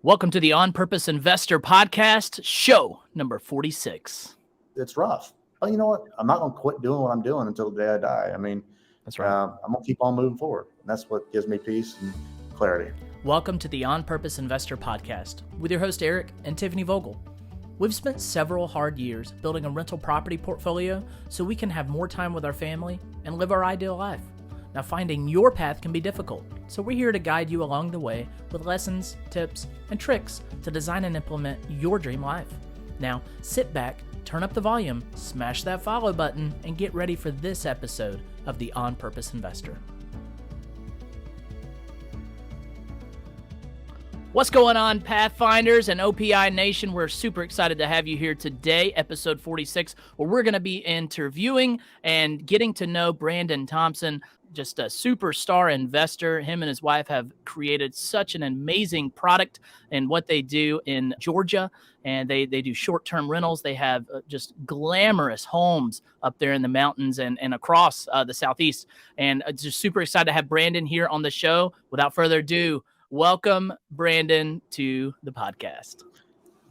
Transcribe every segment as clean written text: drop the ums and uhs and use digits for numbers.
Welcome to the On Purpose Investor Podcast, show number 46. It's rough. But you know what? I'm not going to quit doing what I'm doing until the day I die. I mean, That's right. I'm going to keep on moving forward. And that's what gives me peace and clarity. Welcome to the On Purpose Investor Podcast with your host, Eric and Tiffany Vogel. We've spent several hard years building a rental property portfolio so we can have more time with our family and live our ideal life. Now, finding your path can be difficult, so we're here to guide you along the way with lessons, tips, and tricks to design and implement your dream life. Now, sit back, turn up the volume, smash that follow button, and get ready for this episode of the On Purpose Investor. What's going on, Pathfinders and OPI Nation? We're super excited to have you here today, episode 46, where we're going to be interviewing and getting to know Brandon Thompson, just a superstar investor. Him and his wife have created such an amazing product in what they do in Georgia, and they do short-term rentals. They have just glamorous homes up there in the mountains and across the Southeast, and just super excited to have Brandon here on the show. Without further ado, welcome, Brandon, to the podcast.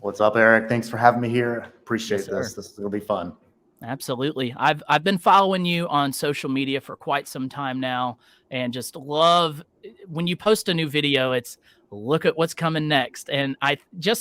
What's up, Eric? Thanks for having me here. Appreciate Yes, this. This is going to be fun. Absolutely. I've been following you on social media for quite some time now, and just love when you post a new video, it's look at what's coming next. And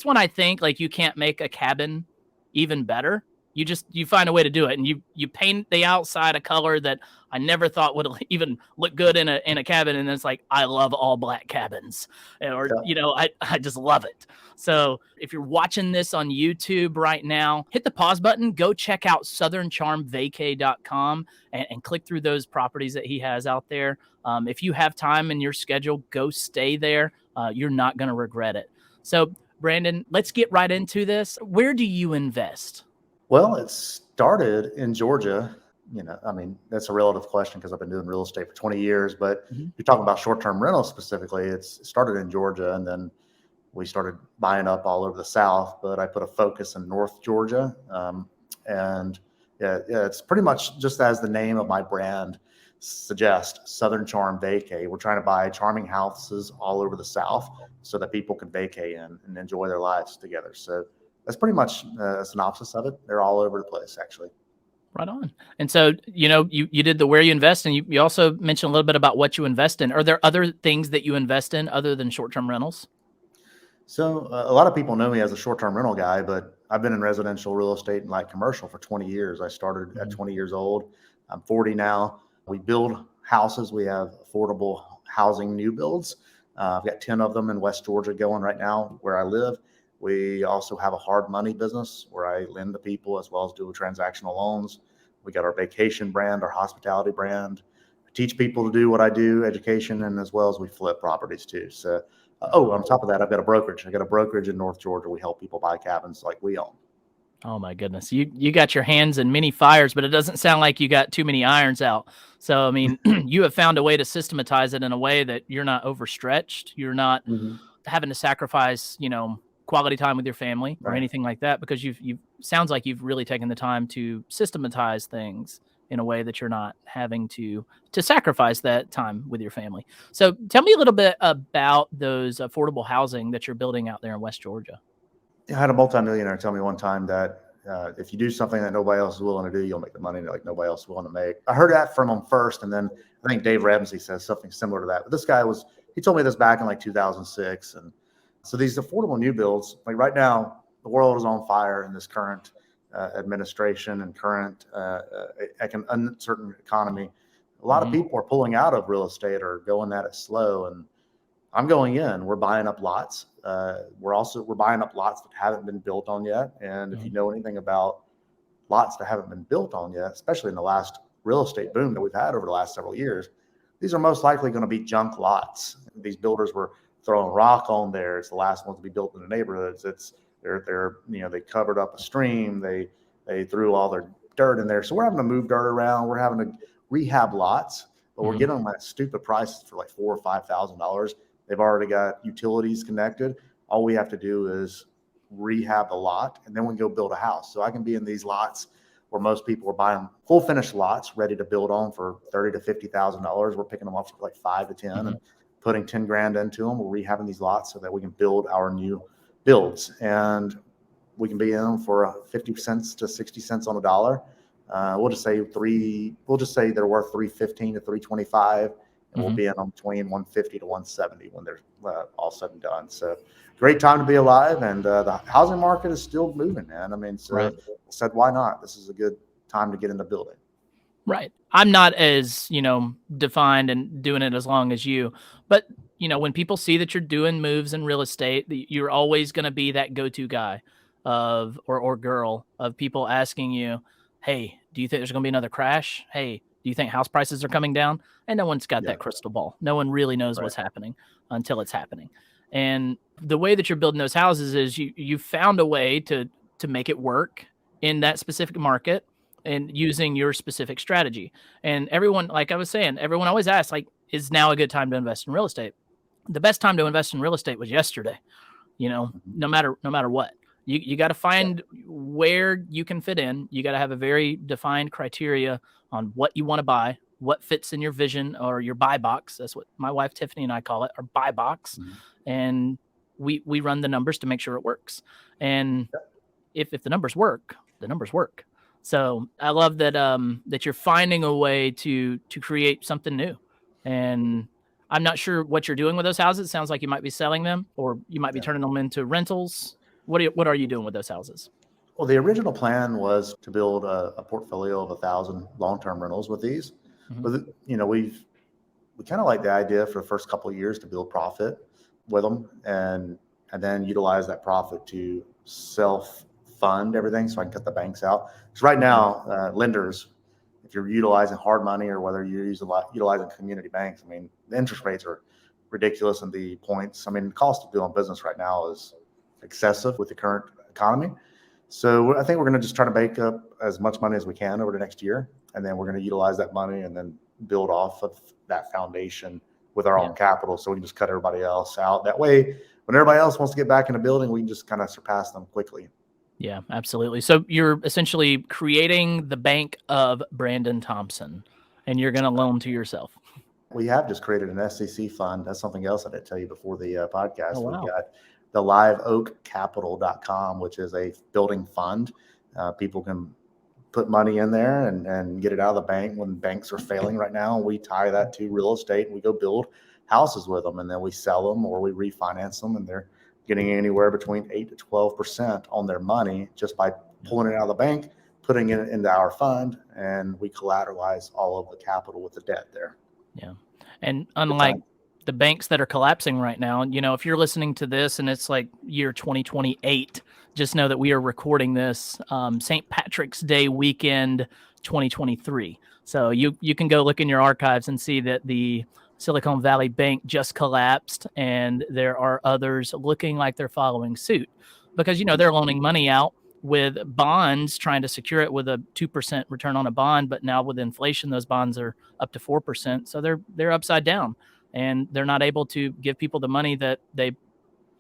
when I think like you can't make a cabin even better, you find a way to do it, and you paint the outside a color that I never thought would even look good in a cabin. And it's like, I love all black cabins, or, I just love it. So if you're watching this on YouTube right now, hit the pause button, go check out southerncharmvacay.com and click through those properties that he has out there. If you have time in your schedule, go stay there. You're not going to regret it. So Brandon, let's get right into this. Where do you invest? Well, it started in Georgia. That's a relative question because I've been doing real estate for 20 years, but you're talking about short-term rentals specifically. It started in Georgia, and then we started buying up all over the South, but I put a focus in North Georgia. It's pretty much just as the name of my brand suggests, Southern Charm Vacay. We're trying to buy charming houses all over the South so that people can vacay in and enjoy their lives together. So that's pretty much a synopsis of it. They're all over the place, actually. Right on. And so, you did the where you invest, and you also mentioned a little bit about what you invest in. Are there other things that you invest in other than short-term rentals? So a lot of people know me as a short-term rental guy, but I've been in residential real estate and light commercial for 20 years. I started at 20 years old. I'm 40 now. We build houses. We have affordable housing new builds. I've got 10 of them in West Georgia going right now where I live. We also have a hard money business where I lend to people as well as do transactional loans. We got our vacation brand, our hospitality brand. I teach people to do what I do, education, and as well as we flip properties too. So, on top of that, I've got a brokerage. I got a brokerage in North Georgia. We help people buy cabins like we own. Oh my goodness. You got your hands in many fires, but it doesn't sound like you got too many irons out. So, I mean, you have found a way to systematize it in a way that you're not overstretched. You're not having to sacrifice, quality time with your family or anything like that, because you've sounds like you've really taken the time to systematize things in a way that you're not having to sacrifice that time with your family. So tell me a little bit about those affordable housing that you're building out there in West Georgia. I had a multimillionaire tell me one time that if you do something that nobody else is willing to do, you'll make the money like nobody else is willing to make. I heard that from him first, and then I think Dave Ramsey says something similar to that. But this guy he told me this back in like 2006, and so these affordable new builds, like right now, the world is on fire in this current administration and current uncertain economy. A lot of people are pulling out of real estate or going at it slow, and I'm going in. We're buying up lots. We're buying up lots that haven't been built on yet. And if you know anything about lots that haven't been built on yet, especially in the last real estate boom that we've had over the last several years, these are most likely going to be junk lots. These builders were throwing rock on there. It's the last ones to be built in the neighborhoods. They covered up a stream. They threw all their dirt in there. So we're having to move dirt around. We're having to rehab lots, but we're getting them at stupid prices for like $4,000 or $5,000. They've already got utilities connected. All we have to do is rehab the lot, and then we go build a house. So I can be in these lots where most people are buying full finished lots ready to build on for $30,000 to $50,000. We're picking them up for like 5 to 10 and putting 10 grand into them. We're rehabbing these lots so that we can build our new builds, and we can be in them for 50 cents to 60 cents on a dollar. We'll just say they're worth 315 to 325, and we'll be in them between 150 to 170 when they're all said and done. So great time to be alive, and the housing market is still moving, man. I mean, so I said, why not? This is a good time to get into building. Right. I'm not as, defined and doing it as long as you, but when people see that you're doing moves in real estate, you're always going to be that go-to guy or girl of people asking you, hey, do you think there's going to be another crash? Hey, do you think house prices are coming down? And no one's got that crystal ball. No one really knows what's happening until it's happening. And the way that you're building those houses is you found a way to make it work in that specific market and using your specific strategy. And everyone, like I was saying, everyone always asks, like, is now a good time to invest in real estate? The best time to invest in real estate was yesterday, no matter what. You got to find where you can fit in. You got to have a very defined criteria on what you want to buy, what fits in your vision or your buy box. That's what my wife, Tiffany, and I call it, our buy box. And we run the numbers to make sure it works. And if the numbers work, the numbers work. So I love that that you're finding a way to create something new. And I'm not sure what you're doing with those houses. It sounds like you might be selling them, or you might be turning them into rentals. What are you doing with those houses? Well, the original plan was to build a portfolio of 1,000 long-term rentals with these. But we kind of like the idea for the first couple of years to build profit with them, and then utilize that profit to self-fund everything, so I can cut the banks out. Because right now, lenders, if you're utilizing hard money or whether you're utilizing community banks, I mean, the interest rates are ridiculous, and the points. I mean, the cost of doing business right now is excessive with the current economy. So I think we're going to just try to make up as much money as we can over the next year, and then we're going to utilize that money and then build off of that foundation with our own capital, so we can just cut everybody else out. That way, when everybody else wants to get back in the building, we can just kind of surpass them quickly. Yeah, absolutely. So you're essentially creating the bank of Brandon Thompson, and you're going to loan to yourself. We have just created an SEC fund. That's something else I didn't tell you before the podcast. Oh, wow. We've got the liveoakcapital.com, which is a building fund. People can put money in there and get it out of the bank when banks are failing right now. We tie that to real estate, and we go build houses with them, and then we sell them or we refinance them, and they're getting anywhere between 8 to 12% on their money just by pulling it out of the bank, putting it into our fund, and we collateralize all of the capital with the debt there. Yeah. And unlike the banks that are collapsing right now, if you're listening to this and it's like year 2028, just know that we are recording this St. Patrick's Day weekend 2023. So you can go look in your archives and see that the Silicon Valley Bank just collapsed, and there are others looking like they're following suit because, they're loaning money out with bonds, trying to secure it with a 2% return on a bond. But now with inflation, those bonds are up to 4%. So they're upside down, and they're not able to give people the money that they,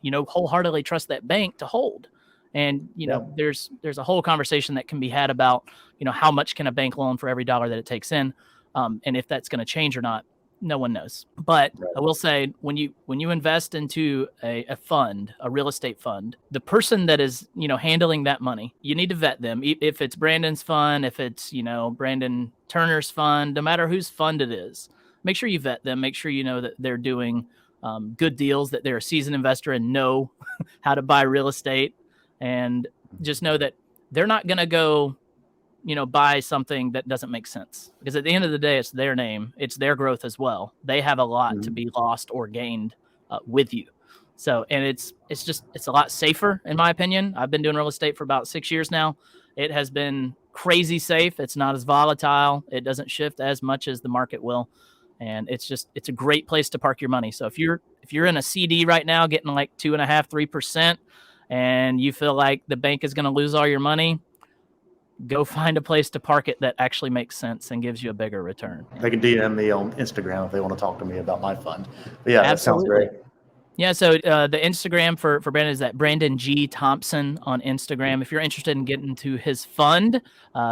wholeheartedly trust that bank to hold. And, there's a whole conversation that can be had about, how much can a bank loan for every dollar that it takes in, and if that's going to change or not. No one knows. But I will say, when you invest into a fund, a real estate fund, the person that is, handling that money, you need to vet them. If it's Brandon's fund, if it's, Brandon Turner's fund, no matter whose fund it is, make sure you vet them. Make sure you know that they're doing good deals, that they're a seasoned investor and know how to buy real estate. And just know that they're not going to go, buy something that doesn't make sense, because at the end of the day, it's their name, it's their growth as well. They have a lot to be lost or gained with you. So, and it's a lot safer, in my opinion. I've been doing real estate for about 6 years now. It has been crazy safe. It's not as volatile. It doesn't shift as much as the market will. And it's a great place to park your money. So if you're in a CD right now, getting like 2.5%, 3%, and you feel like the bank is going to lose all your money, go find a place to park it that actually makes sense and gives you a bigger return. They can DM me on Instagram if they want to talk to me about my fund. But yeah, Absolutely. That sounds great. Yeah, so the Instagram for Brandon is that Brandon G. Thompson on Instagram. If you're interested in getting to his fund,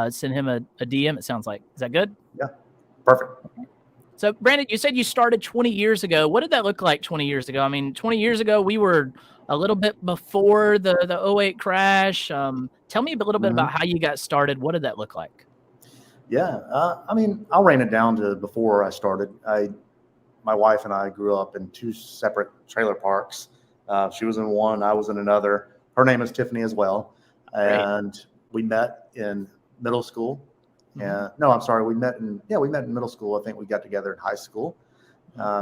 send him a DM, it sounds like. Is that good? Yeah, perfect. So, Brandon, you said you started 20 years ago. What did that look like 20 years ago? I mean, 20 years ago, we were a little bit before the '08 crash. Tell me a little bit about how you got started. What did that look like? Yeah, I mean, I'll rein it down to before I started. My wife and I grew up in two separate trailer parks. She was in one, I was in another. Her name is Tiffany as well, and we met in middle school. And no, I'm sorry, we met in middle school. I think we got together in high school.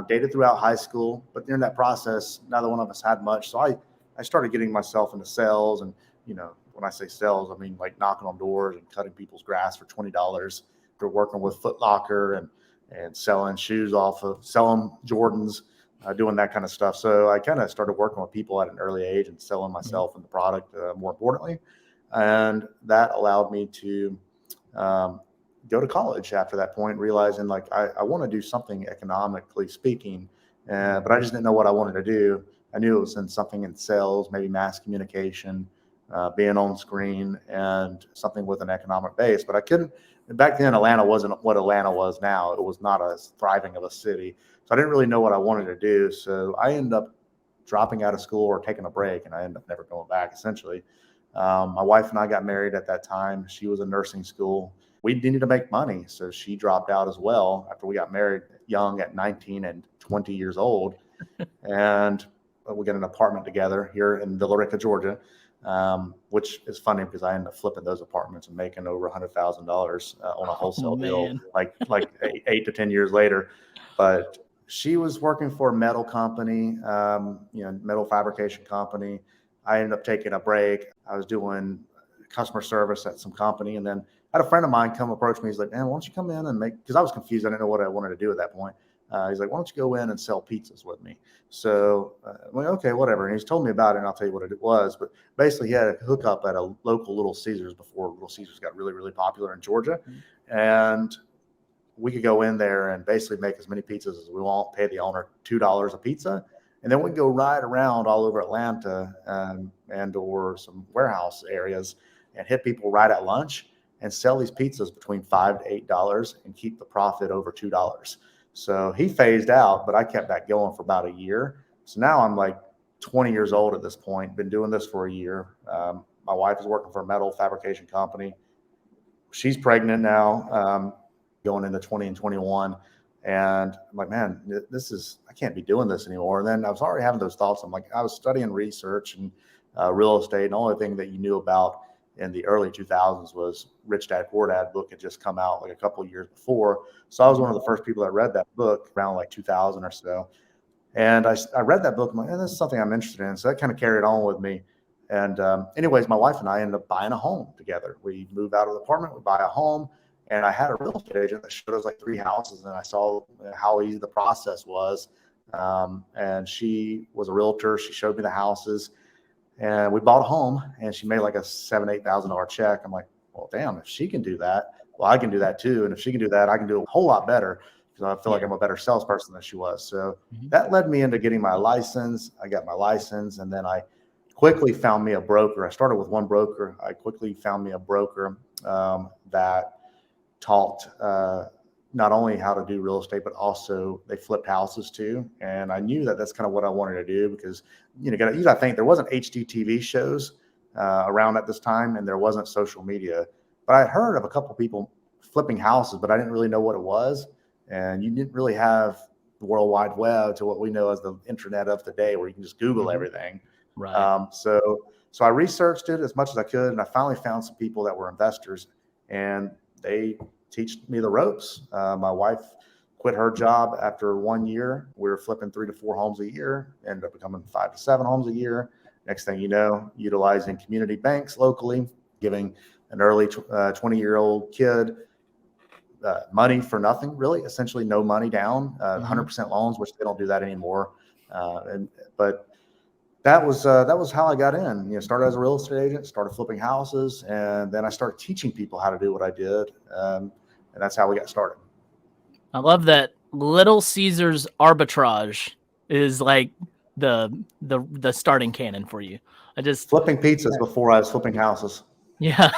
Dated throughout high school, but during that process, neither one of us had much. So I started getting myself into sales, and when I say sales, I mean like knocking on doors and cutting people's grass for $20. We're working with Foot Locker and selling shoes selling Jordans, doing that kind of stuff. So I kind of started working with people at an early age and selling myself and the product, more importantly. And that allowed me to go to college after that point, realizing like I want to do something economically speaking, but I just didn't know what I wanted to do. I knew it was in something in sales, maybe mass communication, being on screen, and something with an economic base. But I couldn't. Back then, Atlanta wasn't what Atlanta was now. It was not as thriving of a city. So I didn't really know what I wanted to do. So I ended up dropping out of school or taking a break, and I ended up never going back, essentially. My wife and I got married at that time. She was in nursing school. We needed to make money, so she dropped out as well after we got married young at 19 and 20 years old. And we got an apartment together here in Villa Rica, Georgia, which is funny because I ended up flipping those apartments and making over $100,000 on a wholesale deal, like 8 to 10 years later. But she was working for a metal company, metal fabrication company. I ended up taking a break. I was doing customer service at some company, and then I had a friend of mine come approach me. He's like, "Man, why don't you come in and because I was confused. I didn't know what I wanted to do at that point." He's like, "Why don't you go in and sell pizzas with me?" So I'm like, "Okay, whatever." And he's told me about it, and I'll tell you what it was. But basically, he had a hookup at a local Little Caesars before Little Caesars got really, really popular in Georgia. And we could go in there and basically make as many pizzas as we want, pay the owner $2 a pizza. And then we go ride around all over Atlanta and or some warehouse areas and hit people right at lunch and sell these pizzas between $5 to $8 and keep the profit over $2. So he phased out, but I kept that going for about a year. So now I'm like 20 years old at this point, been doing this for a year. My wife is working for a metal fabrication company. She's pregnant now, going into 20 and 21. And I'm like, man, I can't be doing this anymore. And then I was already having those thoughts. I'm like, I was studying research and real estate. And the only thing that you knew about in the early 2000s was Rich Dad Poor Dad book had just come out like a couple of years before. So I was one of the first people that read that book around like 2000 or so. And I read that book. I'm like, this is something I'm interested in. So that kind of carried on with me. And anyways, my wife and I ended up buying a home together. We moved out of the apartment, we buy a home. And I had a real estate agent that showed us like 3 houses, and I saw how easy the process was. And she was a realtor. She showed me the houses, and we bought a home, and she made like a $7,000-8,000 check. I'm like, well, damn, if she can do that, well, I can do that too. And if she can do that, I can do a whole lot better, because I feel like I'm a better salesperson than she was. So that led me into getting my license. I got my license, and then I quickly found me a broker. I started with one broker. I quickly found me a broker that taught not only how to do real estate, but also they flipped houses too. And I knew that that's kind of what I wanted to do, because you got to think there wasn't HGTV shows around at this time, and there wasn't social media. But I had heard of a couple people flipping houses, but I didn't really know what it was. And you didn't really have the World Wide Web to what we know as the internet of today, where you can just Google everything. Right. So I researched it as much as I could, and I finally found some people that were investors, and they teach me the ropes. My wife quit her job after 1 year. We were flipping 3 to 4 homes a year, ended up becoming 5 to 7 homes a year. Next thing you know, utilizing community banks locally, giving an early 20-year-old kid money for nothing, really, essentially no money down, 100% loans, which they don't do that anymore. But that was how I got in. Started as a real estate agent, started flipping houses, and then I started teaching people how to do what I did, and that's how we got started. I love that Little Caesars arbitrage is like the starting cannon for you. I just flipping pizzas before I was flipping houses. Yeah.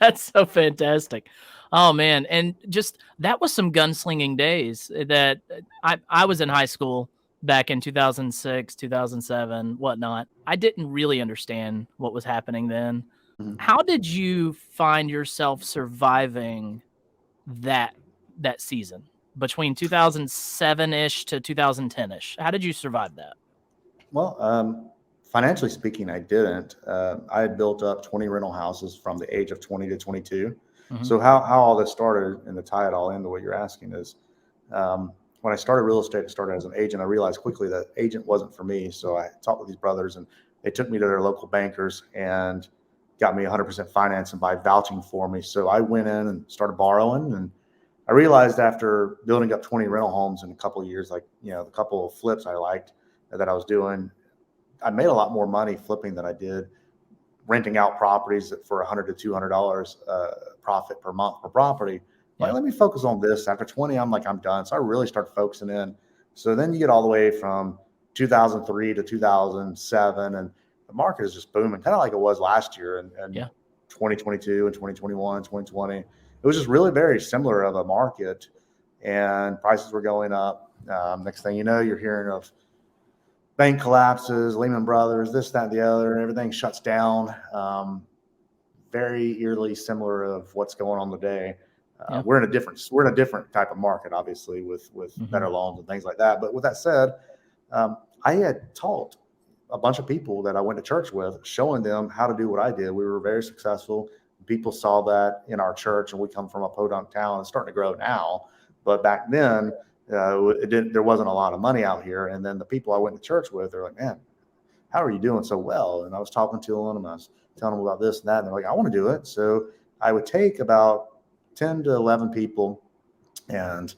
That's so fantastic. Oh man, and just that was some gunslinging days that I was in high school back in 2006, 2007, whatnot. I didn't really understand what was happening then. Mhm. How did you find yourself surviving that that season between 2007-ish to 2010-ish? How did you survive that? Well, financially speaking, I didn't. I had built up 20 rental houses from the age of 20 to 22. Mhm. So how all this started, and to tie it all into what you're asking is, when I started real estate, I started as an agent. I realized quickly that agent wasn't for me. So I talked with these brothers, and they took me to their local bankers and got me 100% financing by vouching for me. So I went in and started borrowing, and I realized after building up 20 rental homes in a couple of years, like, the couple of flips I liked that I was doing, I made a lot more money flipping than I did renting out properties for $100 to $200 profit per month per property. Like, Yeah. let me focus on this. After 20, I'm like, I'm done. So I really started focusing in. So then you get all the way from 2003 to 2007, and the market is just booming, kind of like it was last year, and Yeah. 2022 and 2021, 2020. It was just really very similar of a market, and prices were going up. Next thing you know, you're hearing of bank collapses, Lehman Brothers, this, that, and the other, and everything shuts down. Very eerily similar of what's going on today. Yeah. We're in a different type of market, obviously, with better Mhm. loans and things like that. But with that said, I had taught a bunch of people that I went to church with, showing them how to do what I did. We were very successful. People saw that in our church, and we come from a podunk town. It's starting to grow now, but back then, it didn't. There wasn't a lot of money out here. And then the people I went to church with, they're like, "Man, how are you doing so well?" And I was talking to them, and I was telling them about this and that. And they're like, "I want to do it." So I would take about 10 to 11 people and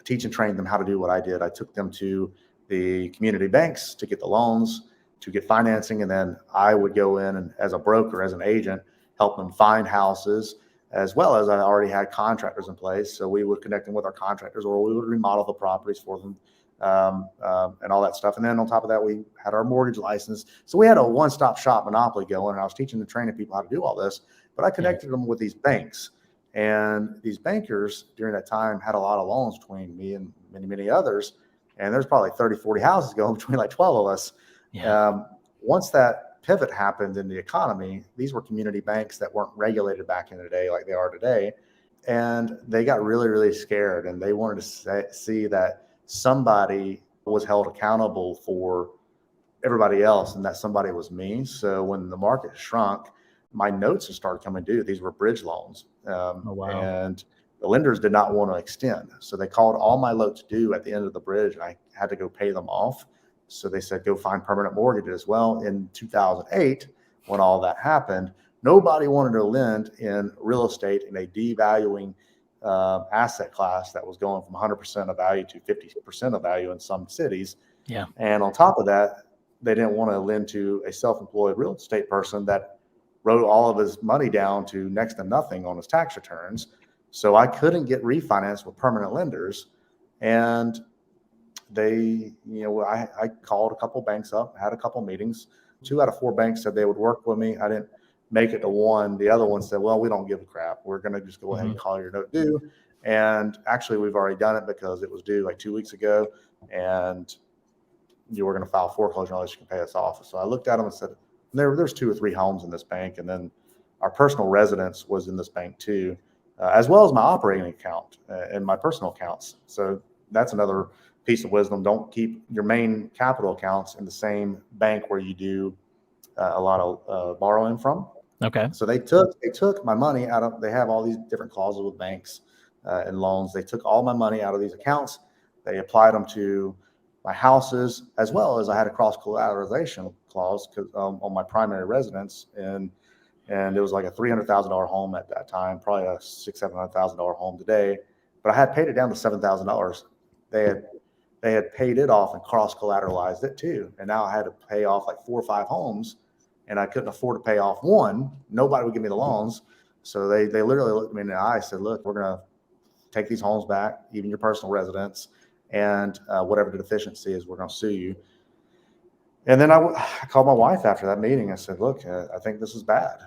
teach and train them how to do what I did. I took them to the community banks to get the loans, to get financing, and then I would go in and, as a broker, as an agent, help them find houses, as well as I already had contractors in place. So we would connect them with our contractors, or we would remodel the properties for them, and all that stuff. And then on top of that, we had our mortgage license. So we had a one-stop shop monopoly going, and I was teaching and training people how to do all this. But I Yeah. connected them with these banks, and these bankers during that time had a lot of loans between me and many, many others. And there's probably 30, 40 houses going between like 12 of us. Yeah. Once that pivot happened in the economy, these were community banks that weren't regulated back in the day like they are today. And they got really, really scared, and they wanted to see that somebody was held accountable for everybody else, and that somebody was me. So when the market shrunk, my notes had started coming due. These were bridge loans, Oh wow. and the lenders did not want to extend. So they called all my notes due at the end of the bridge. I had to go pay them off. So they said, go find permanent mortgages. Well, in 2008, when all that happened, nobody wanted to lend in real estate in a devaluing asset class that was going from 100% of value to 50% of value in some cities. Yeah. And on top of that, they didn't want to lend to a self-employed real estate person that wrote all of his money down to next to nothing on his tax returns. So I couldn't get refinanced with permanent lenders. And I called a couple banks up, had a couple meetings. 2 out of 4 banks said they would work with me. I didn't make it to one. The other one said, well, we don't give a crap. We're going to just go ahead and Mhm. call your note due. And actually, we've already done it because it was due like 2 weeks ago. And you were going to file foreclosure unless you can pay us off. So I looked at them and said, there's 2 or 3 homes in this bank. And then our personal residence was in this bank too, as well as my operating account and my personal accounts. So that's another piece of wisdom. Don't keep your main capital accounts in the same bank where you do a lot of borrowing from. Okay. So they took my money out of. They have all these different clauses with banks and loans. They took all my money out of these accounts. They applied them to my houses, as well as I had a cross collateralization clause on my primary residence, and it was like a $300,000 home at that time, probably a $600,000-700,000 home today. But I had paid it down to $7,000. They had they had paid it off and cross collateralized it too, and now I had to pay off like 4 or 5 homes, and I couldn't afford to pay off one. Nobody would give me the loans, so they literally looked me in the eye and said, "Look, we're gonna take these homes back, even your personal residence, and whatever the deficiency is, we're gonna sue you." And then I called my wife after that meeting. I said, "Look, I think this is bad.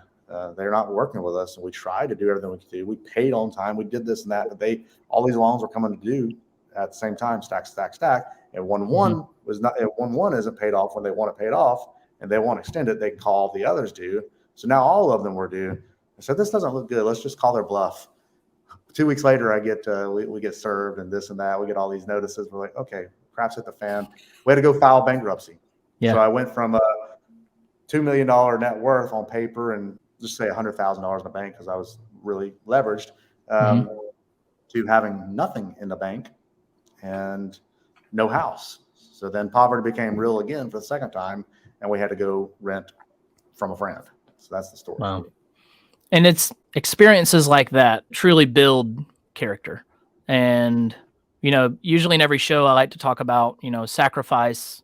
they're not working with us. And we tried to do everything we could do. We paid on time. We did this and that, but all these loans were coming to due at the same time, stack, stack, stack. And when one isn't paid off when they want it paid off and they want to extend it, they call the others due. So now all of them were due. I said, this doesn't look good. Let's just call their bluff. 2 weeks later, I get we get served and this and that. We get all these notices. We're like, okay, crap's hit the fan. We had to go file bankruptcy. Yeah. So I went from a $2 million net worth on paper and just say $100,000 in the bank because I was really leveraged to having nothing in the bank and no house. So then poverty became real again for the second time, and we had to go rent from a friend. So that's the story. Wow. And it's experiences like that truly build character. And, usually in every show, I like to talk about, sacrifice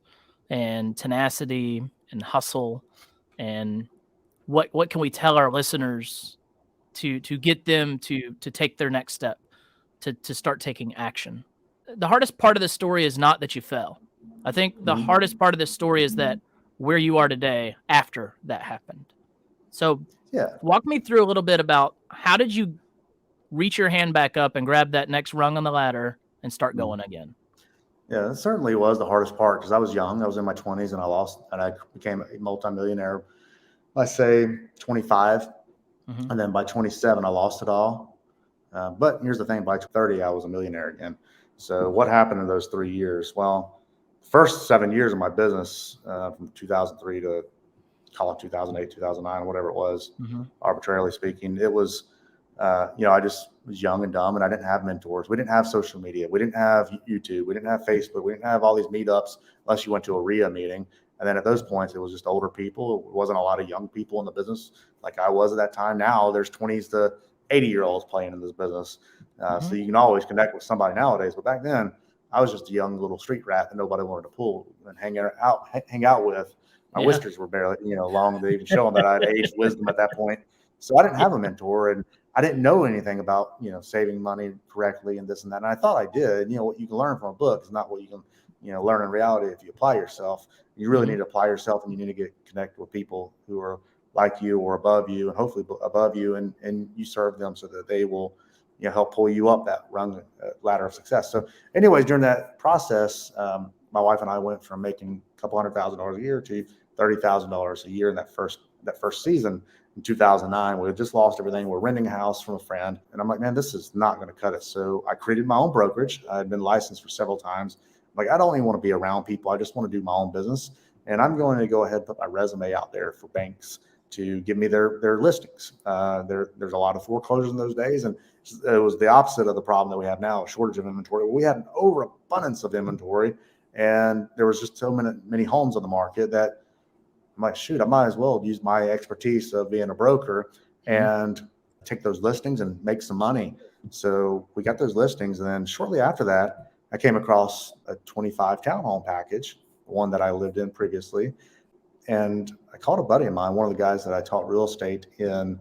and tenacity and hustle. And what can we tell our listeners to get them to take their next step, to start taking action? The hardest part of the story is not that you fell. I think the hardest part of this story is that where you are today after that happened. So walk me through a little bit about how did you reach your hand back up and grab that next rung on the ladder and start going again? Yeah, it certainly was the hardest part because I was young. I was in my 20s and I became a multimillionaire, I say 25. And then by 27, I lost it all. But here's the thing, by 30, I was a millionaire again. So what happened in those 3 years? Well, first 7 years of my business, from 2003 to call it 2008, 2009, whatever it was, arbitrarily speaking, it was, I just was young and dumb and I didn't have mentors. We didn't have social media. We didn't have YouTube. We didn't have Facebook. We didn't have all these meetups unless you went to a RIA meeting. And then at those points, it was just older people. It wasn't a lot of young people in the business like I was at that time. Now there's 20s to 80-year-olds playing in this business. So you can always connect with somebody nowadays. But back then, I was just a young little street rat that nobody wanted to pull and hang out with. My whiskers were barely, long to even show them that I had aged wisdom at that point. So I didn't have a mentor and I didn't know anything about, saving money correctly and this and that. And I thought I did. What you can learn from a book is not what you can, learn in reality if you apply yourself. You really need to apply yourself and you need to get connected with people who are like you or above you and hopefully above you and you serve them so that they will, help pull you up that ladder of success. So anyways, during that process, my wife and I went from making a couple $100,000 a year to $30,000 a year in that first season. In 2009, we had just lost everything. We're renting a house from a friend. And I'm like, man, this is not going to cut it. So I created my own brokerage. I had been licensed for several times. Like, I don't even want to be around people. I just want to do my own business. And I'm going to go ahead and put my resume out there for banks to give me their listings. There's a lot of foreclosures in those days. And it was the opposite of the problem that we have now, a shortage of inventory. We had an overabundance of inventory. And there was just so many homes on the market that I'm like, shoot, I might as well use my expertise of being a broker and take those listings and make some money. So we got those listings. And then shortly after that, I came across a 25 townhome package, one that I lived in previously. And I called a buddy of mine, one of the guys that I taught real estate in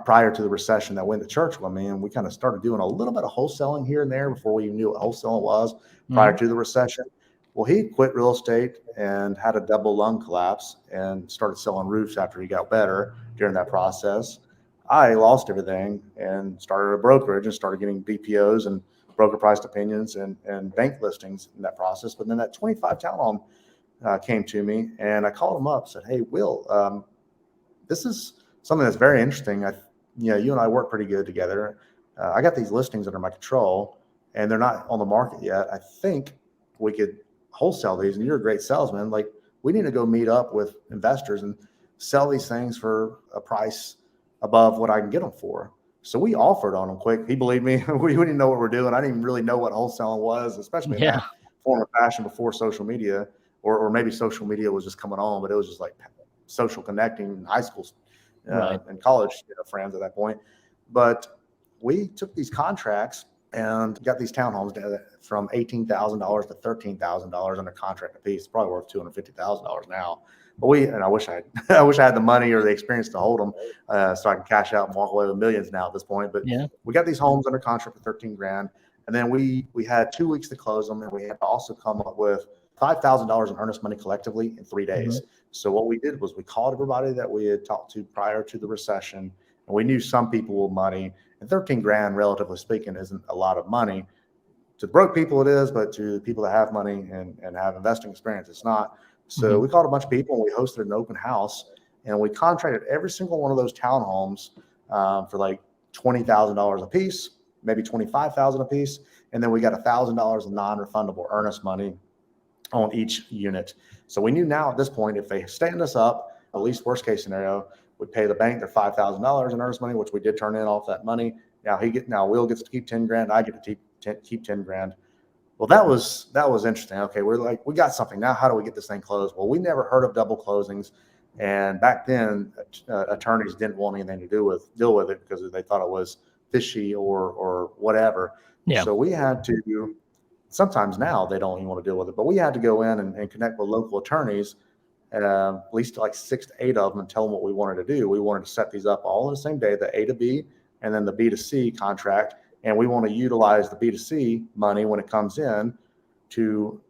prior to the recession that went to church with me. And we kind of started doing a little bit of wholesaling here and there before we even knew what wholesaling was prior to the recession. Well, he quit real estate and had a double lung collapse and started selling roofs after he got better during that process. I lost everything and started a brokerage and started getting BPOs and broker priced opinions and bank listings in that process. But then that 25 townhome came to me and I called him up, said, hey, Will, this is something that's very interesting. You and I work pretty good together. I got these listings under my control and they're not on the market yet. I think we could wholesale these and you're a great salesman. Like, we need to go meet up with investors and sell these things for a price above what I can get them for. So we offered on them quick. He believed me. We didn't know what we're doing. I didn't even really know what wholesaling was, especially in that form of fashion before social media, or maybe social media was just coming on, but it was just like social connecting in high school and college friends at that point. But we took these contracts and got these townhomes from $18,000 to $13,000 under contract apiece. It's probably worth $250,000 now. But I wish I had the money or the experience to hold them, so I can cash out and walk away with millions now at this point. But we got these homes under contract for $13,000, and then we had 2 weeks to close them, and we had to also come up with $5,000 in earnest money collectively in 3 days. Mm-hmm. So what we did was we called everybody that we had talked to prior to the recession, and we knew some people with money, and 13 grand, relatively speaking, isn't a lot of money. To the broke people it is, but to the people that have money and have investing experience, it's not. So we called a bunch of people and we hosted an open house, and we contracted every single one of those townhomes for like $20,000 a piece, maybe $25,000 a piece. And then we got $1,000 in non-refundable earnest money on each unit. So we knew now at this point, if they stand us up, at least worst case scenario, we'd pay the bank their $5,000 in earnest money, which we did turn in off that money. Now Will gets to keep 10 grand. I get to keep 10 grand. Well, that was interesting. Okay, we're like, we got something now. How do we get this thing closed? Well, we never heard of double closings, and back then attorneys didn't want anything to deal with it because they thought it was fishy or whatever. Yeah. So we had to. Sometimes now they don't even want to deal with it, but we had to go in and connect with local attorneys, at least like 6 to 8 of them, and tell them what we wanted to do. We wanted to set these up all on the same day, the A to B and then the B to C contract. And we want to utilize the B to C money when it comes in to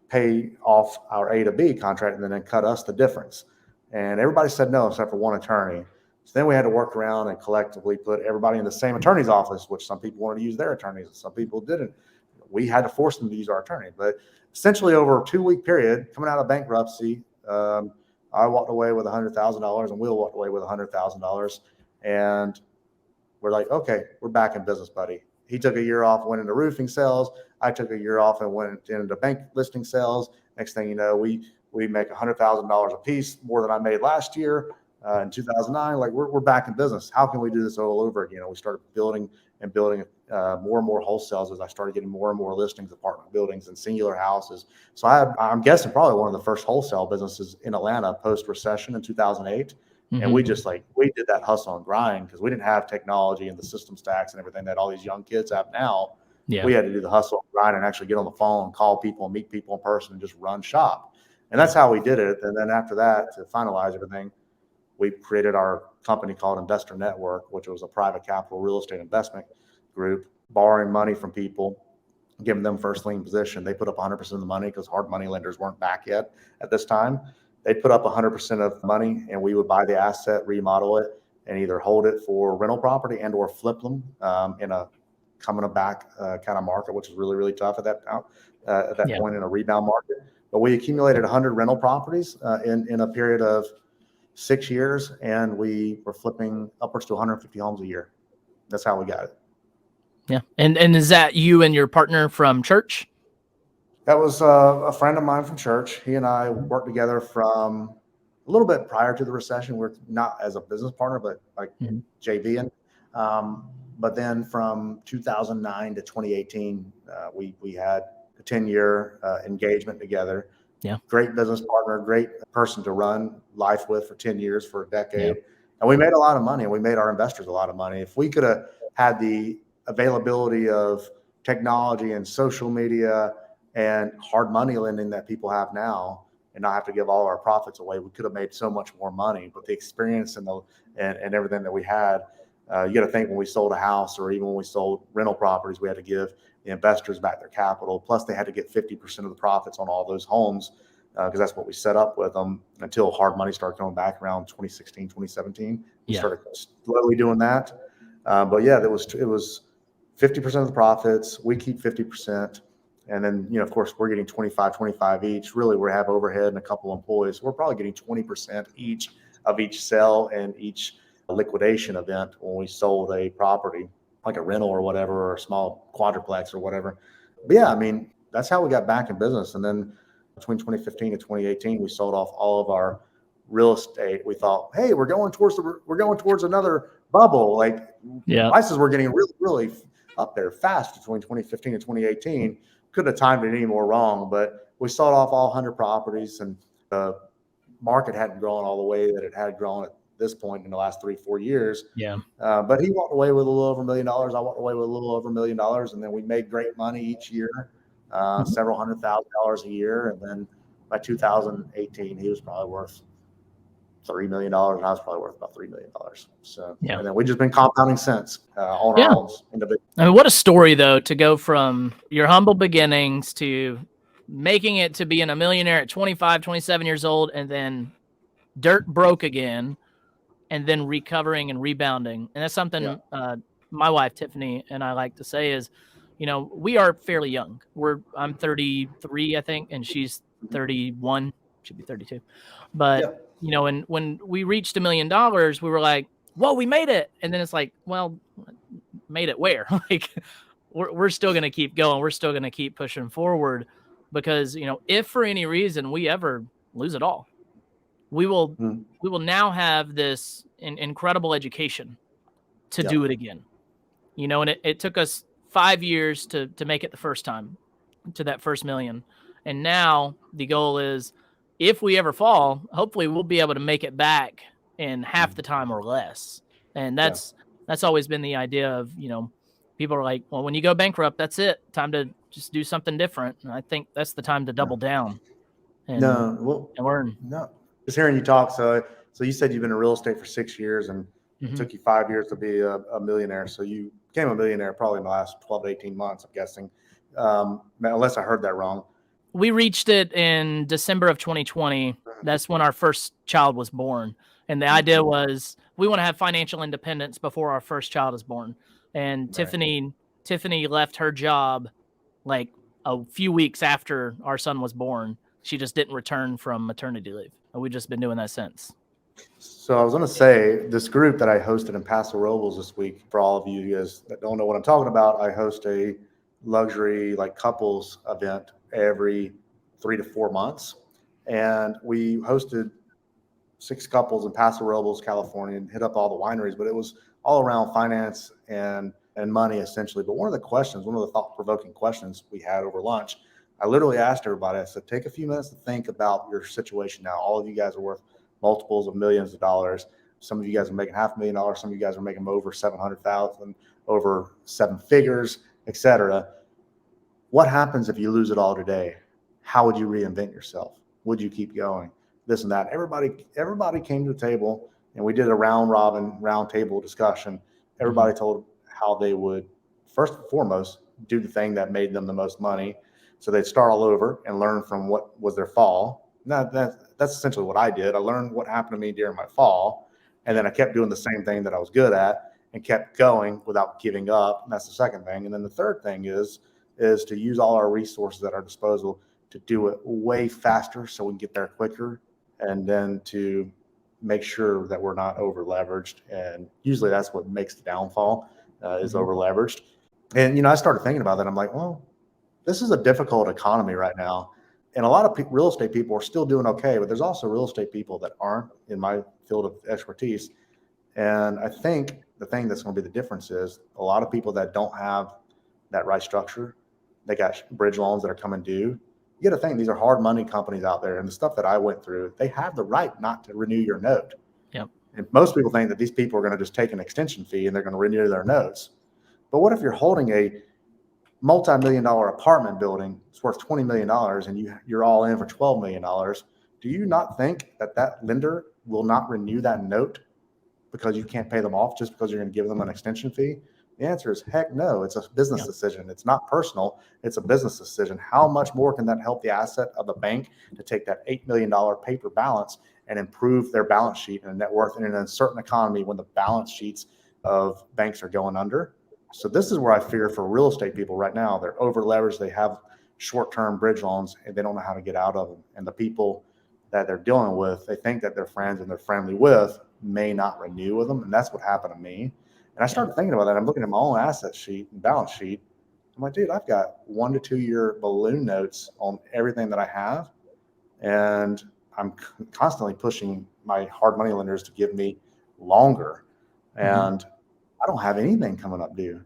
pay off our A to B contract and then cut us the difference. And everybody said no, except for one attorney. So then we had to work around and collectively put everybody in the same attorney's office, which some people wanted to use their attorneys and some people didn't. We had to force them to use our attorney. But essentially over a 2-week period, coming out of bankruptcy, I walked away with $100,000 and Will walked away with $100,000. And we're like, okay, we're back in business, buddy. He took a year off, went into roofing sales. I took a year off and went into bank listing sales. Next thing you know, we make $100,000 a piece, more than I made last year in 2009. Like we're back in business. How can we do this all over again? We started building more and more wholesales as I started getting more and more listings, apartment buildings and singular houses. So I'm guessing probably one of the first wholesale businesses in Atlanta post-recession in 2008. And we did that hustle and grind because we didn't have technology and the system stacks and everything that all these young kids have now. Yeah. We had to do the hustle and grind and actually get on the phone, call people, and meet people in person, and just run shop. And that's how we did it. And then after that, to finalize everything, we created our company called Investor Network, which was a private capital real estate investment group, borrowing money from people, giving them first lien position. They put up 100% of the money because hard money lenders weren't back yet at this time. They put up 100% of money, and we would buy the asset, remodel it, and either hold it for rental property and or flip them in a coming back kind of market, which is really, really tough at that point in a rebound market. But we accumulated 100 rental properties in a period of 6 years, and we were flipping upwards to 150 homes a year. That's how we got it. Yeah. And is that you and your partner from church? That was a friend of mine from church. He and I worked together from a little bit prior to the recession. We're not as a business partner, but like JVing. But then from 2009 to 2018, we had a 10-year engagement together. Yeah. Great business partner, great person to run life with for 10 years, for a decade. Yeah. And we made a lot of money, and we made our investors a lot of money. If we could have had the availability of technology and social media and hard money lending that people have now, and not have to give all our profits away, we could have made so much more money. But the experience and everything that we had, you got to think when we sold a house or even when we sold rental properties, we had to give the investors back their capital. Plus, they had to get 50% of the profits on all those homes because that's what we set up with them until hard money started coming back around 2016, 2017. We started slowly doing that. But yeah, it was 50% of the profits. We keep 50%. And then, of course, we're getting 25 each. Really, we have overhead and a couple employees. So we're probably getting 20% each of each sale and each liquidation event when we sold a property, like a rental or whatever, or a small quadruplex or whatever. But yeah, I mean, that's how we got back in business. And then between 2015 and 2018, we sold off all of our real estate. We thought, hey, we're going towards another bubble. Like prices were getting really, really up there fast between 2015 and 2018. Couldn't have timed it any more wrong, but we sold off all 100 properties, and the market hadn't grown all the way that it had grown at this point in the last 3-4 years. Yeah. But he walked away with a little over $1 million. I walked away with a little over $1 million, and then we made great money each year, several $100,000 a year. And then by 2018, he was probably worth $3 million, and I was probably worth about $3 million. So, and then we've just been compounding since on our homes individually. I mean, what a story, though, to go from your humble beginnings to making it to being a millionaire at 25, 27 years old, and then dirt broke again, and then recovering and rebounding. And that's something my wife, Tiffany, and I like to say is, we are fairly young. I'm 33, I think, and she's 31, should be 32. But, and when we reached $1 million, we were like, whoa, we made it. And then it's like, well, made it where? Like, we're still going to keep going. We're still going to keep pushing forward because, if for any reason we ever lose it all, we will now have this incredible education to do it again. And it took us 5 years to make it the first time to that first million. And now the goal is, if we ever fall, hopefully we'll be able to make it back in half the time or less. And that's always been the idea of, people are like, well, when you go bankrupt, that's it. Time to just do something different. And I think that's the time to double down and learn. No, just hearing you talk. So you said you've been in real estate for 6 years, and it took you 5 years to be a millionaire. So you became a millionaire probably in the last 12 to 18 months, I'm guessing, unless I heard that wrong. We reached it in December of 2020. That's when our first child was born. And the idea was we want to have financial independence before our first child is born. And Tiffany left her job like a few weeks after our son was born. She just didn't return from maternity leave. And we've just been doing that since. So I was going to say, this group that I hosted in Paso Robles this week, for all of you guys that don't know what I'm talking about, I host a luxury couples event every 3 to 4 months. And we hosted 6 couples in Paso Robles, California, and hit up all the wineries, but it was all around finance and money, essentially. But one of the thought-provoking questions we had over lunch, I literally asked everybody, I said, take a few minutes to think about your situation now. All of you guys are worth multiples of millions of dollars. Some of you guys are making $500,000. Some of you guys are making over $700,000, over 7 figures, etc. What happens if you lose it all today? How would you reinvent yourself? Would you keep going? This and that. Everybody came to the table, and we did a round table discussion. Everybody told how they would, first and foremost, do the thing that made them the most money. So they'd start all over and learn from what was their fall. Now, that's essentially what I did. I learned what happened to me during my fall, and then I kept doing the same thing that I was good at and kept going without giving up. And that's the second thing. And then the third thing is to use all our resources at our disposal to do it way faster so we can get there quicker, and then to make sure that we're not over leveraged. And usually that's what makes the downfall is over leveraged. And, I started thinking about that. I'm like, well, this is a difficult economy right now. And a lot of real estate people are still doing okay, but there's also real estate people that aren't in my field of expertise. And I think the thing that's going to be the difference is a lot of people that don't have that right structure, they got bridge loans that are coming due. You got to think, these are hard money companies out there, and the stuff that I went through, they have the right not to renew your note. Yep. And most people think that these people are going to just take an extension fee and they're going to renew their notes. But what if you're holding a multi-million-dollar apartment building, it's worth $20 million, and you're all in for $12 million? Do you not think that lender will not renew that note because you can't pay them off just because you're going to give them an extension fee? The answer is heck no. It's a business decision. It's not personal. It's a business decision. How much more can that help the asset of the bank to take that $8 million paper balance and improve their balance sheet and net worth in an uncertain economy when the balance sheets of banks are going under? So this is where I fear for real estate people right now. They're over leveraged. They have short-term bridge loans, and they don't know how to get out of them. And the people that they're dealing with, they think that their friends and they're friendly with may not renew with them. And that's what happened to me. And I started thinking about that. I'm looking at my own asset sheet and balance sheet. I'm like, dude, I've got 1 to 2 year balloon notes on everything that I have. And I'm constantly pushing my hard money lenders to give me longer. And I don't have anything coming up due.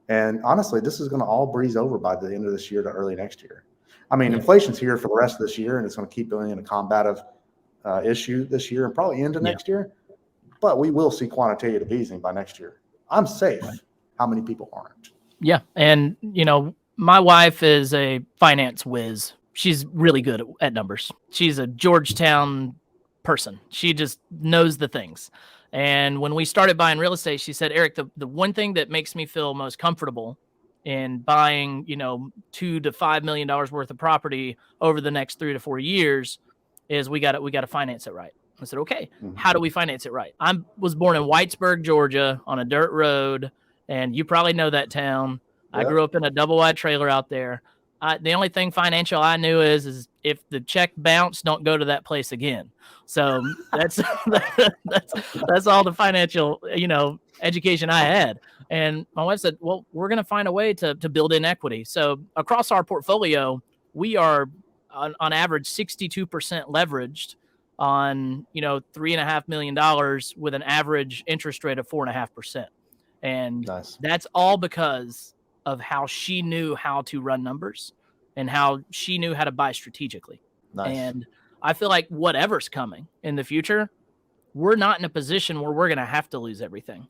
And honestly, this is going to all breeze over by the end of this year to early next year. I mean, inflation's here for the rest of this year, and it's going to keep being a combative issue this year and probably into next year. But we will see quantitative easing by next year. I'm safe. How many people aren't? Yeah. And, my wife is a finance whiz. She's really good at numbers. She's a Georgetown person. She just knows the things. And when we started buying real estate, she said, Eric, the one thing that makes me feel most comfortable in buying, $2 to $5 million worth of property over the next 3 to 4 years is we got to finance it right. I said, okay, how do we finance it right? I was born in Whitesburg, Georgia, on a dirt road, and you probably know that town. Yep. I grew up in a double wide trailer out there. The only thing financial I knew is if the check bounced, don't go to that place again. So that's that's all the financial, education I had. And my wife said, well, we're going to find a way to build in equity. So across our portfolio, we are on average 62% leveraged on, $3.5 million with an average interest rate of 4.5%. And That's all because of how she knew how to run numbers and how she knew how to buy strategically. And I feel like whatever's coming in the future, we're not in a position where we're going to have to lose everything.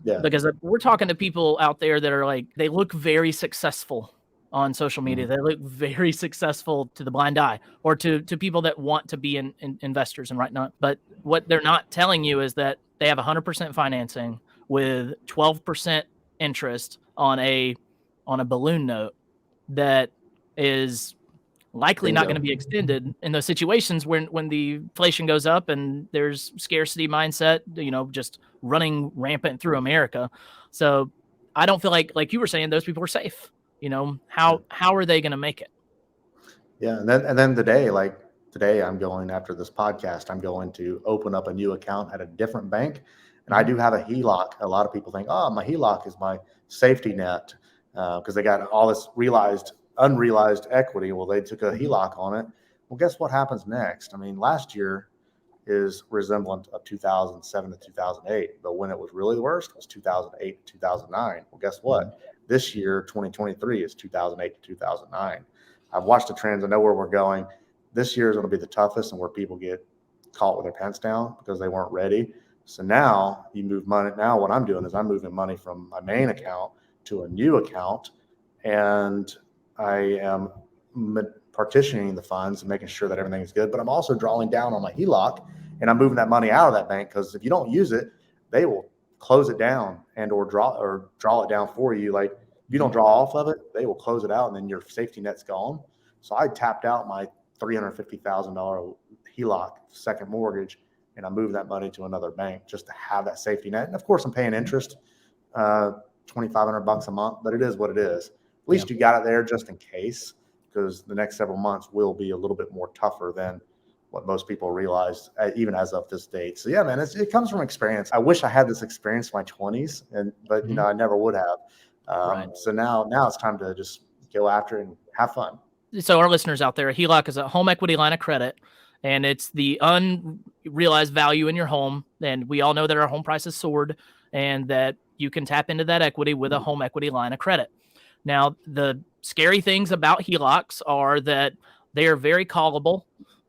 Yeah. Because we're talking to people out there that are like, they look very successful on social media. They look very successful to the blind eye, or to people that want to be in investors and whatnot. But what they're not telling you is that they have 100% financing with 12% interest on a balloon note that is likely not going to be extended in those situations when the inflation goes up and there's scarcity mindset, just running rampant through America. So I don't feel like you were saying, those people are safe. How are they going to make it? Yeah. And then today I'm going, after this podcast, I'm going to open up a new account at a different bank. And I do have a HELOC. A lot of people think, oh, my HELOC is my safety net, because they got all this unrealized equity. Well, they took a HELOC on it. Well, guess what happens next? I mean, last year is resemblant of 2007 to 2008, but when it was really the worst was 2008 to 2009. Well, guess what? This year, 2023, is 2008 to 2009. I've watched the trends. I know where we're going. This year is going to be the toughest, and where people get caught with their pants down because they weren't ready. So now you move money. Now what I'm doing is I'm moving money from my main account to a new account, and I am partitioning the funds and making sure that everything is good. But I'm also drawing down on my HELOC, and I'm moving that money out of that bank, because if you don't use it, they will close it down or draw it down for you. Like, if you don't draw off of it, they will close it out, and then your safety net's gone. So I tapped out my $350,000 HELOC second mortgage, and I moved that money to another bank just to have that safety net. And of course, I'm paying interest, $2,500 a month, but it is what it is. At least you got it there just in case, because the next several months will be a little bit more tougher than what most people realize, even as of this date. So yeah, man, it comes from experience. I wish I had this experience in my 20s, but I never would have. So now it's time to just go after it and have fun. So our listeners out there, a HELOC is a home equity line of credit, and it's the unrealized value in your home. And we all know that our home prices soared, and that you can tap into that equity with a home equity line of credit. Now, the scary things about HELOCs are that they are very callable.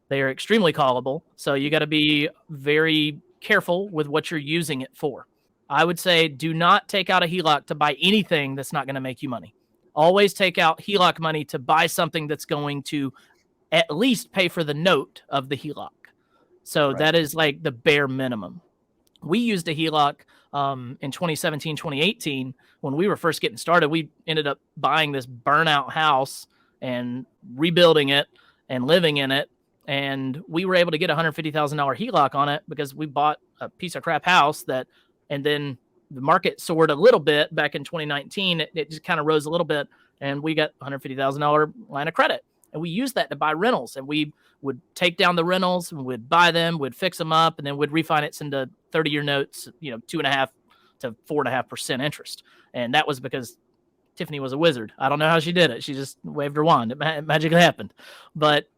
They are extremely callable. So you got to be very careful with what you're using it for. I would say do not take out a HELOC to buy anything that's not going to make you money. Always take out HELOC money to buy something that's going to at least pay for the note of the HELOC. So that is like the bare minimum. We used a HELOC in 2017, 2018, when we were first getting started. We ended up buying this burnout house and rebuilding it and living in it. And we were able to get a $150,000 HELOC on it because we bought a piece of crap house and then the market soared a little bit back in 2019. It just kind of rose a little bit, and we got $150,000 line of credit. And we used that to buy rentals, and we would take down the rentals and we'd buy them, we'd fix them up, and then we'd refinance into 30-year notes, 2.5% to 4.5% interest. And that was because Tiffany was a wizard. I don't know how she did it. She just waved her wand. It magically happened. But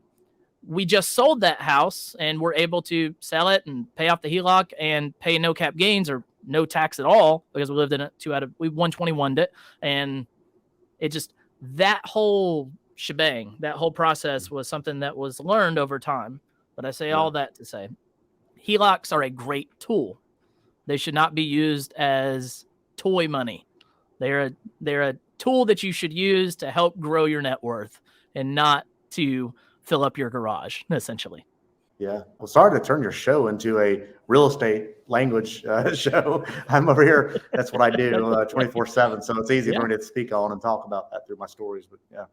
we just sold that house and we're able to sell it and pay off the HELOC and pay no cap gains or no tax at all, because we lived in it we 121'd it. And it just, that whole shebang, that whole process was something that was learned over time. But I say all that to say, HELOCs are a great tool. They should not be used as toy money. They're a tool that you should use to help grow your net worth and not to fill up your garage, essentially. Yeah. Well, sorry to turn your show into a real estate language show. I'm over here. That's what I do 24/7. So it's easy Yeah. for me to speak on and talk about that through my stories. But yeah.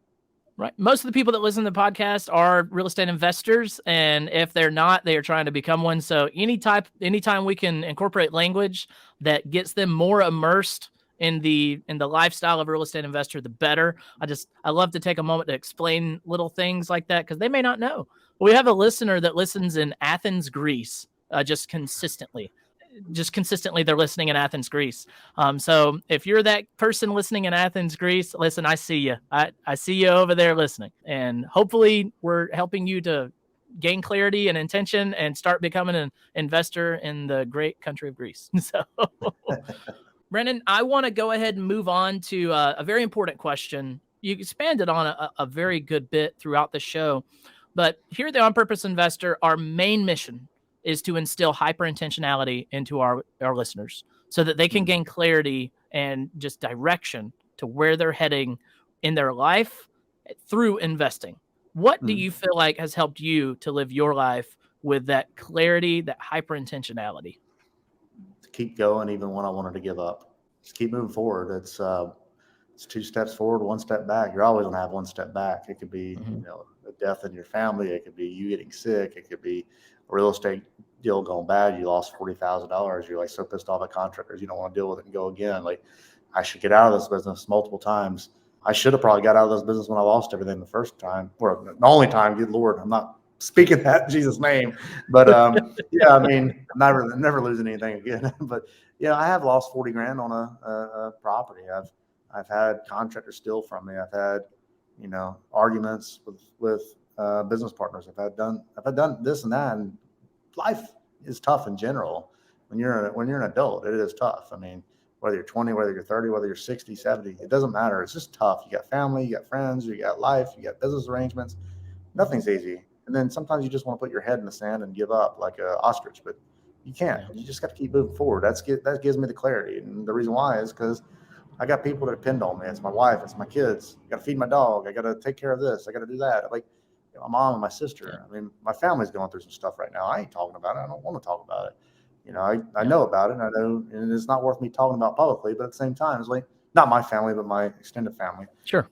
Right. Most of the people that listen to the podcast are real estate investors. And if they're not, they are trying to become one. So anytime we can incorporate language that gets them more immersed in the lifestyle of a real estate investor, the better. I love to take a moment to explain little things like that because they may not know. We have a listener that listens in Athens, Greece, just consistently they're listening in Athens, Greece. So if you're that person listening in Athens, Greece, listen, I see you. I see you over there listening. And hopefully we're helping you to gain clarity and intention and start becoming an investor in the great country of Greece. So, Brendan, I want to go ahead and move on to a very important question. You expanded on a very good bit throughout the show. But here at the On Purpose Investor, our main mission is to instill hyper intentionality into our listeners so that they can gain clarity and just direction to where they're heading in their life through investing. What do you feel like has helped you to live your life with that clarity, that hyper intentionality? To keep going even when I wanted to give up. Just keep moving forward. It's 2 steps forward, 1 step back. You're always gonna have 1 step back. It could be, a death in your family. It could be you getting sick. It could be a real estate deal going bad. You lost $40,000. You're like so pissed off at contractors. You don't want to deal with it and go again. Like, I should get out of this business multiple times. I should have probably got out of this business when I lost everything the first time, or the only time. Good Lord, I'm not speaking that in Jesus' name, but yeah, I mean, I'm never losing anything again. But I have lost 40 grand on a property. I've had contractors steal from me. I've had arguments with business partners. I've done this and that, and life is tough in general. When you're an adult, it is tough. I mean, whether you're 20, whether you're 30, whether you're 60, 70, it doesn't matter. It's just tough. You got family, you got friends, you got life, you got business arrangements. Nothing's easy. And then sometimes you just want to put your head in the sand and give up like an ostrich, but you can't. You just got to keep moving forward. That gives me the clarity. And the reason why is because I got people that depend on me. It's my wife. It's my kids. I got to feed my dog. I got to take care of this. I got to do that. Like my mom and my sister. I mean, my family's going through some stuff right now. I ain't talking about it. I don't want to talk about it. I know about it. And I know, and it's not worth me talking about publicly. But at the same time, it's like not my family, but my extended family. Sure.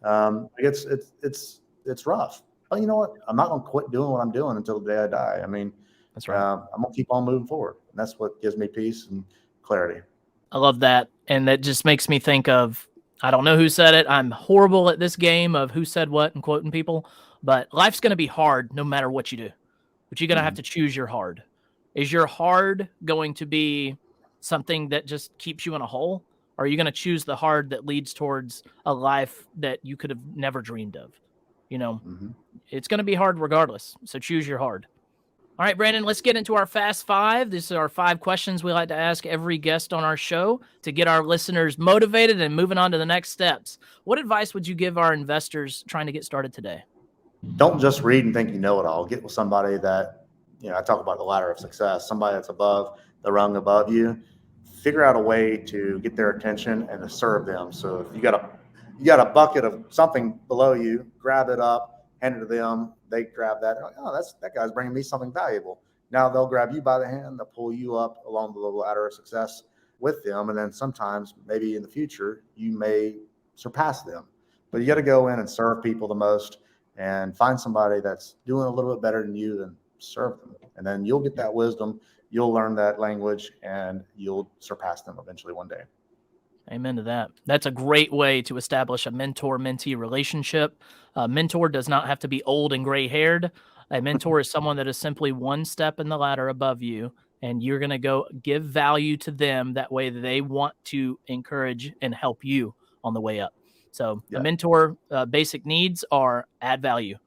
It's rough. But you know what? I'm not going to quit doing what I'm doing until the day I die. I mean, that's right. I'm going to keep on moving forward. And that's what gives me peace and clarity. I love that. And that just makes me think of, I don't know who said it. I'm horrible at this game of who said what and quoting people, but life's going to be hard no matter what you do. But you're going to have to choose your hard. Is your hard going to be something that just keeps you in a hole? Or are you going to choose the hard that leads towards a life that you could have never dreamed of? It's going to be hard regardless. So choose your hard. All right, Brandon, let's get into our Fast Five. These are our 5 questions we like to ask every guest on our show to get our listeners motivated and moving on to the next steps. What advice would you give our investors trying to get started today? Don't just read and think you know it all. Get with somebody that, I talk about the ladder of success, somebody that's above the rung above you. Figure out a way to get their attention and to serve them. So if you got a bucket of something below you, grab it up, hand it to them. They grab that. Like, oh, that guy's bringing me something valuable. Now they'll grab you by the hand. They'll pull you up along the ladder of success with them. And then sometimes, maybe in the future, you may surpass them. But you got to go in and serve people the most and find somebody that's doing a little bit better than you and serve them. And then you'll get that wisdom. You'll learn that language and you'll surpass them eventually one day. Amen to that. That's a great way to establish a mentor-mentee relationship. A mentor does not have to be old and gray-haired. A mentor is someone that is simply one step in the ladder above you, and you're going to go give value to them. That way they want to encourage and help you on the way up. So a mentor basic needs are add value.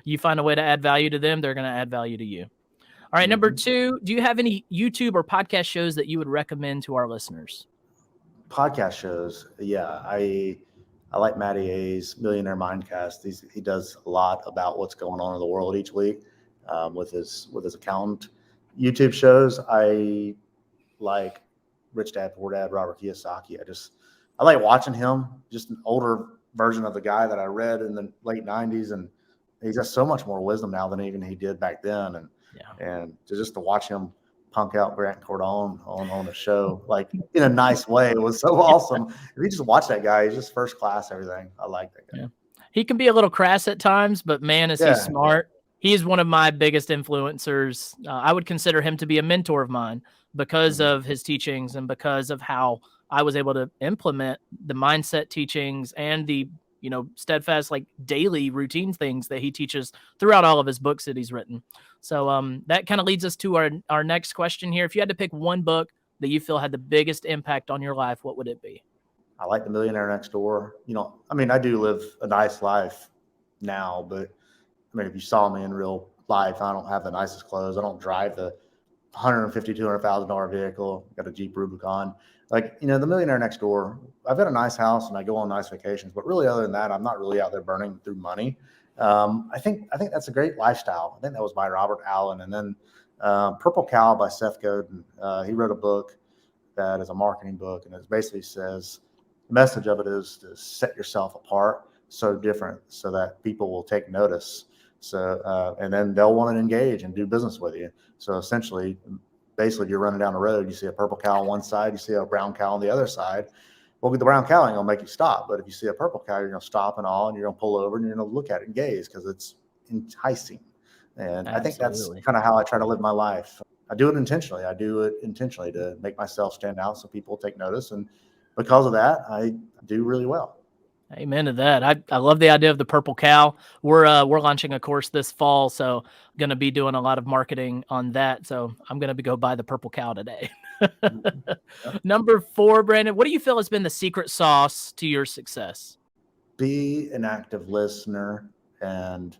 You find a way to add value to them, they're going to add value to you. All right, number 2, do you have any YouTube or podcast shows that you would recommend to our listeners? Podcast shows. Yeah. I like Matty A's Millionaire Mindcast. He does a lot about what's going on in the world each week with his accountant. YouTube shows. I like Rich Dad Poor Dad, Robert Kiyosaki. I like watching him, just an older version of the guy that I read in the late 90s. And He's got so much more wisdom now than even he did back then. And to watch him punk out Grant Cardone on the show, like in a nice way, it was so awesome. If you just watch that guy, he's just first class, everything. I like that guy. Yeah. He can be a little crass at times, but man, is he smart. He's one of my biggest influencers. I would consider him to be a mentor of mine because of his teachings and because of how I was able to implement the mindset teachings and the, steadfast, like daily routine things that he teaches throughout all of his books that he's written. So that kind of leads us to our next question here. If you had to pick one book that you feel had the biggest impact on your life, what would it be? I like The Millionaire Next Door. I do live a nice life now, but if you saw me in real life, I don't have the nicest clothes. I don't drive the $150,000, $200,000 vehicle. Got a Jeep Rubicon. The Millionaire Next Door, I've got a nice house and I go on nice vacations, but really other than that, I'm not really out there burning through money. I think that's a great lifestyle. I think that was by Robert Allen. And then Purple Cow by Seth Godin. He wrote a book that is a marketing book, and it basically says the message of it is to set yourself apart so different so that people will take notice. So, and then they'll want to engage and do business with you. So essentially, basically, you're running down the road, you see a purple cow on one side, you see a brown cow on the other side. Well, the brown cow ain't gonna make you stop, but if you see a purple cow, you're gonna stop and all, and you're gonna pull over and you're gonna look at it and gaze because it's enticing. And I think that's kind of how I try to live my life. I do it intentionally. I do it intentionally to make myself stand out so people take notice. And because of that, I do really well. Amen to that. I love the idea of the purple cow. We're launching a course this fall, so I'm going to be doing a lot of marketing on that. So I'm going to go buy the purple cow today. Number 4, Brandon, what do you feel has been the secret sauce to your success? Be an active listener and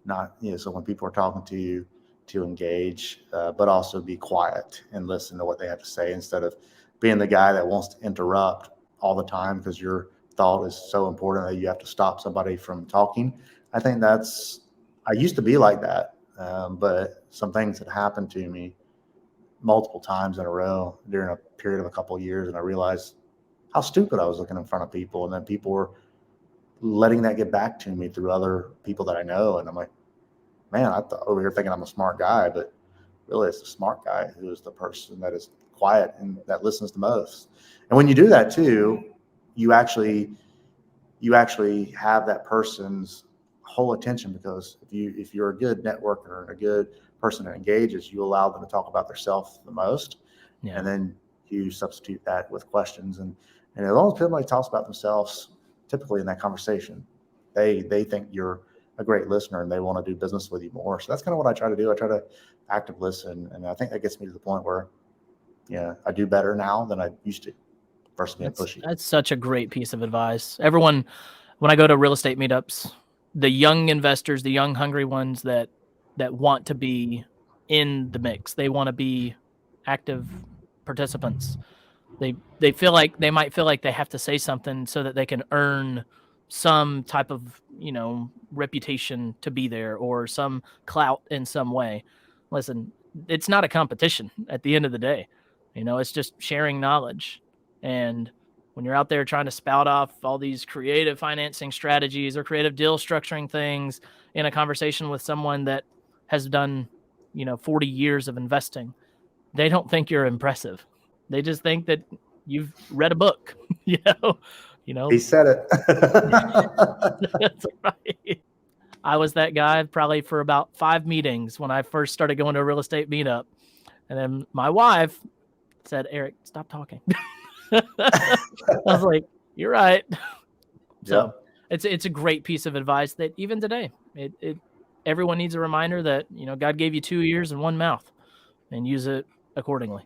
not, so when people are talking to you, to engage, but also be quiet and listen to what they have to say instead of being the guy that wants to interrupt all the time because your thought is so important that you have to stop somebody from talking. I think I used to be like that, but some things had happened to me multiple times in a row during a period of a couple of years, and I realized how stupid I was looking in front of people, and then people were letting that get back to me through other people that I know, and I'm like, man, I thought over here thinking I'm a smart guy, but really it's the smart guy who is the person that is quiet and that listens the most. And when you do that too, you actually have that person's whole attention, because if you're a good networker and a good person that engages, you allow them to talk about themselves the most. And then you substitute that with questions. And as long as somebody talks about themselves, typically in that conversation, they think you're a great listener and they want to do business with you more. So that's kind of what I try to do. I try to active listen. And I think that gets me to the point where, I do better now than I used to versus being pushy. That's such a great piece of advice. Everyone, when I go to real estate meetups, the young investors, the young hungry ones that want to be in the mix, they want to be active participants. They might feel like they have to say something so that they can earn some type of, reputation to be there or some clout in some way. Listen, it's not a competition at the end of the day. It's just sharing knowledge. And when you're out there trying to spout off all these creative financing strategies or creative deal structuring things in a conversation with someone that has done, 40 years of investing, they don't think you're impressive. They just think that you've read a book, He said it. That's right. I was that guy probably for about 5 meetings when I first started going to a real estate meetup. And then my wife said, "Eric, stop talking." I was like, "You're right." So it's a great piece of advice that even today, everyone needs a reminder that, God gave you 2 ears and 1 mouth, and use it accordingly.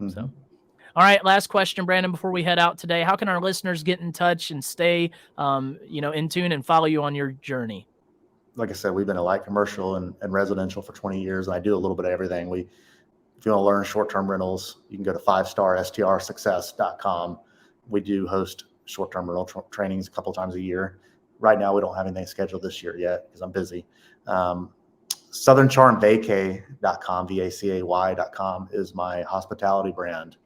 Mm-hmm. So, all right, last question, Brandon, before we head out today. How can our listeners get in touch and stay, in tune and follow you on your journey? Like I said, we've been a light commercial and residential for 20 years, and I do a little bit of everything. If you want to learn short-term rentals, you can go to 5starstrsuccess.com. We do host short-term rental trainings a couple times a year. Right now, we don't have anything scheduled this year yet because I'm busy. SouthernHome Vacay.com is my hospitality brand.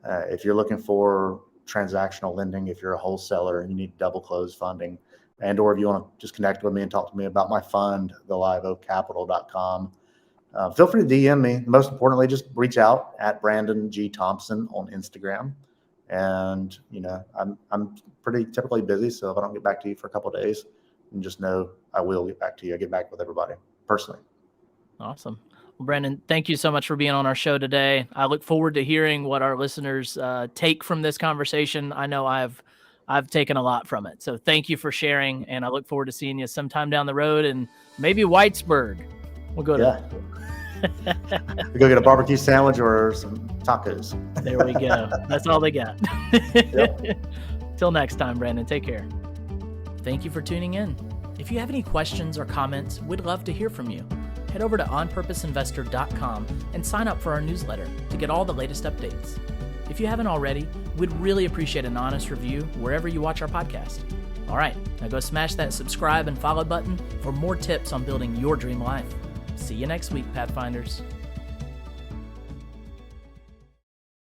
If you're looking for transactional lending, if you're a wholesaler and you need double close funding, and or if you want to just connect with me and talk to me about my fund, theliveoakcapital.com. Feel free to DM me. Most importantly, just reach out at Brandon G. Thompson on Instagram. And, I'm pretty typically busy. So if I don't get back to you for a couple of days, and just know I will get back to you. I get back with everybody personally. Awesome. Well, Brandon, thank you so much for being on our show today. I look forward to hearing what our listeners take from this conversation. I know I've taken a lot from it. So thank you for sharing. And I look forward to seeing you sometime down the road and maybe Whitesburg. We'll go to we go get a barbecue sandwich or some tacos. There we go. That's all they got. Till next time, Brandon, take care. Thank you for tuning in. If you have any questions or comments, we'd love to hear from you. Head over to onpurposeinvestor.com and sign up for our newsletter to get all the latest updates. If you haven't already, we'd really appreciate an honest review wherever you watch our podcast. All right, now go smash that subscribe and follow button for more tips on building your dream life. See you next week, Pathfinders.